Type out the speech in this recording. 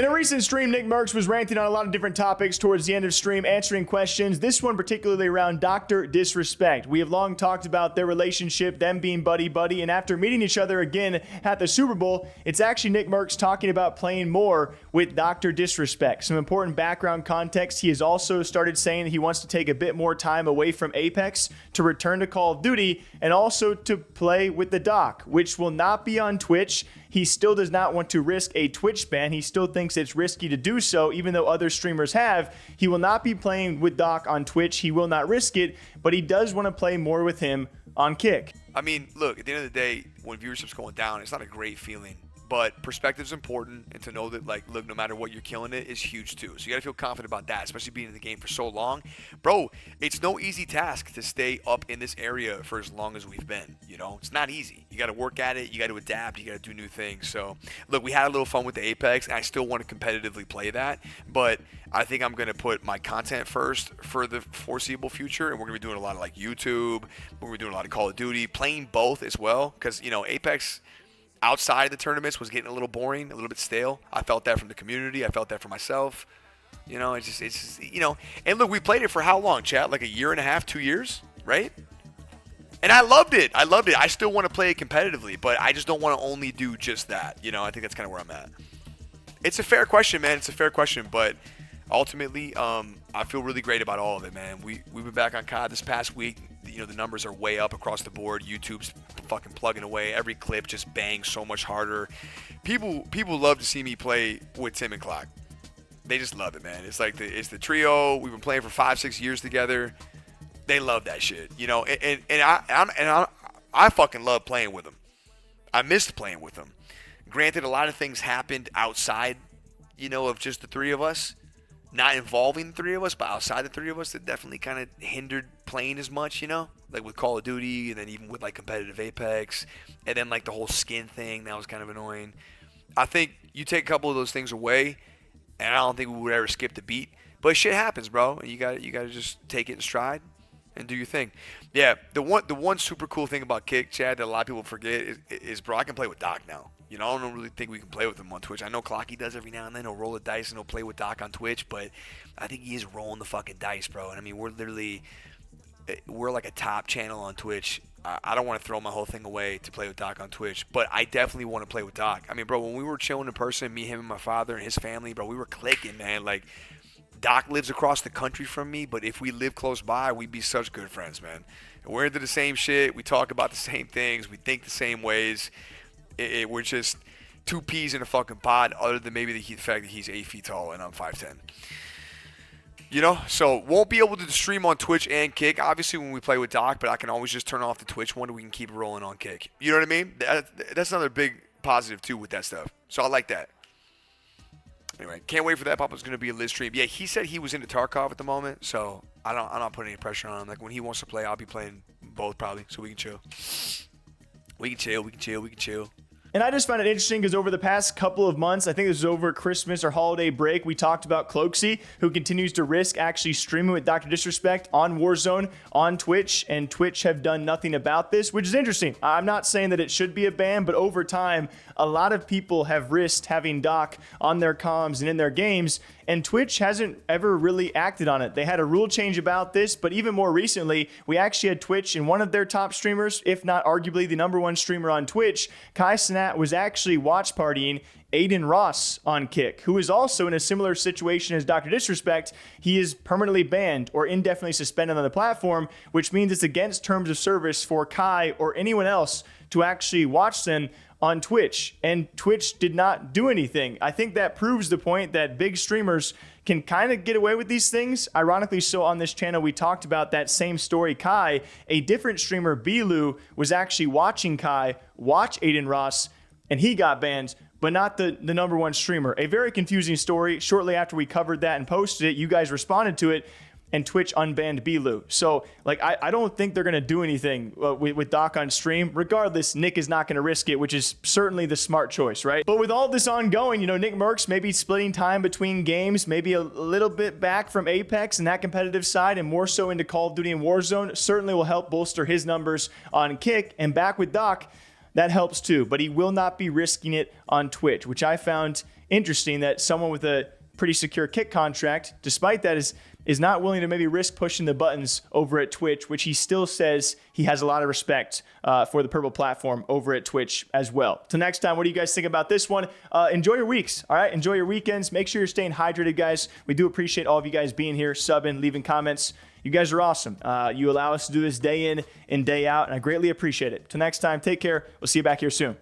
In a recent stream, Nickmercs was ranting on a lot of different topics towards the end of stream, answering questions, this one particularly around Dr. Disrespect. We have long talked about their relationship, them being buddy-buddy, and after meeting each other again at the Super Bowl, it's actually Nickmercs talking about playing more with Dr. Disrespect. Some important background context, he has also started saying he wants to take a bit more time away from Apex to return to Call of Duty, and also to play with the Doc, which will not be on Twitch. He still does not want to risk a Twitch ban. He still thinks it's risky to do so, even though other streamers have. He will not be playing with Doc on Twitch. He will not risk it, but he does want to play more with him on Kick. I mean, look, at the end of the day, when viewership's going down, it's not a great feeling. But perspective's important, and to know that, like, look, no matter what you're killing it is huge too. So you gotta feel confident about that, especially being in the game for so long. Bro, it's no easy task to stay up in this area for as long as we've been, you know? It's not easy. You gotta work at it, you gotta adapt, you gotta do new things. So, look, we had a little fun with the Apex, and I still want to competitively play that, but I think I'm gonna put my content first for the foreseeable future, and we're gonna be doing a lot of, like, YouTube, we're gonna be doing a lot of Call of Duty, playing both as well, because, you know, Apex outside of the tournaments was getting a little boring, a little bit stale. I felt that from the community. I felt that for myself. You know, it's just, you know. And look, we played it for how long, chat? Like a year and a half, 2 years, right? And I loved it. I still want to play it competitively, but I just don't want to only do just that. You know, I think that's kind of where I'm at. It's a fair question, man. It's a fair question, but ultimately, I feel really great about all of it, man. We've been back on COD this past week. You know, the numbers are way up across the board. YouTube's fucking plugging away. Every clip just bangs so much harder. People love to see me play with Tim and Cloak. They just love it, man. It's like it's the trio. We've been playing for 5-6 years together. They love that shit, you know. And I fucking love playing with them. I missed playing with them. Granted, a lot of things happened outside, you know, of just the three of us. Not involving the three of us, but outside the three of us, that definitely kind of hindered playing as much, you know? Like with Call of Duty, and then even with like competitive Apex, and then like the whole skin thing, that was kind of annoying. I think you take a couple of those things away, and I don't think we would ever skip the beat. But shit happens, bro, and you gotta just take it in stride and do your thing. Yeah, the one super cool thing about Kick, Chad, that a lot of people forget is bro, I can play with Doc now. You know, I don't really think we can play with him on Twitch. I know Cloakzy does every now and then. He'll roll the dice and he'll play with Doc on Twitch, but I think he is rolling the fucking dice, bro. And I mean, we're like a top channel on Twitch. I don't want to throw my whole thing away to play with Doc on Twitch, but I definitely want to play with Doc. I mean, bro, when we were chilling in person, me, him, and my father and his family, bro, we were clicking, man. Like, Doc lives across the country from me, but if we live close by, we'd be such good friends, man. And we're into the same shit. We talk about the same things. We think the same ways. We're just two peas in a fucking pod, other than maybe the fact that he's 8 feet tall and I'm 5'10". You know, so won't be able to stream on Twitch and Kick, obviously, when we play with Doc, but I can always just turn off the Twitch one and we can keep it rolling on Kick. You know what I mean? That's another big positive, too, with that stuff. So I like that. Anyway, can't wait for that. Papa's going to be a lit stream. Yeah, he said he was into Tarkov at the moment, so I'm not putting any pressure on him. Like, when he wants to play, I'll be playing both probably, so we can chill. We can chill. And I just found it interesting because over the past couple of months, I think this was over Christmas or holiday break, we talked about Cloakzy, who continues to risk actually streaming with Dr. Disrespect on Warzone, on Twitch, and Twitch have done nothing about this, which is interesting. I'm not saying that it should be a ban, but over time, a lot of people have risked having Doc on their comms and in their games, and Twitch hasn't ever really acted on it. They had a rule change about this, but even more recently, we actually had Twitch and one of their top streamers, if not arguably the #1 streamer on Twitch, Kai Cenat, was actually watch partying Aiden Ross on Kick, who is also in a similar situation as Dr. Disrespect. He is permanently banned or indefinitely suspended on the platform, which means it's against terms of service for Kai or anyone else to actually watch them on Twitch, and Twitch did not do anything. I think that proves the point that big streamers can kind of get away with these things. Ironically, so on this channel, we talked about that same story, Kai. A different streamer, Bilu, was actually watching Kai watch Aiden Ross, and he got banned, but not the #1 streamer. A very confusing story. Shortly after we covered that and posted it, you guys responded to it, and Twitch unbanned Bilu. So, like, I don't think they're going to do anything with Doc on stream. Regardless, Nick is not going to risk it, which is certainly the smart choice, right? But with all this ongoing, you know, Nickmercs maybe splitting time between games, maybe a little bit back from Apex and that competitive side and more so into Call of Duty and Warzone certainly will help bolster his numbers on Kick. And back with Doc, that helps too. But he will not be risking it on Twitch, which I found interesting, that someone with a pretty secure kick contract, despite that, is not willing to maybe risk pushing the buttons over at Twitch, which he still says he has a lot of respect for the Purple platform over at Twitch as well. Till next time, what do you guys think about this one? Enjoy your weeks, all right? Enjoy your weekends. Make sure you're staying hydrated, guys. We do appreciate all of you guys being here, subbing, leaving comments. You guys are awesome. You allow us to do this day in and day out, and I greatly appreciate it. Till next time, take care. We'll see you back here soon.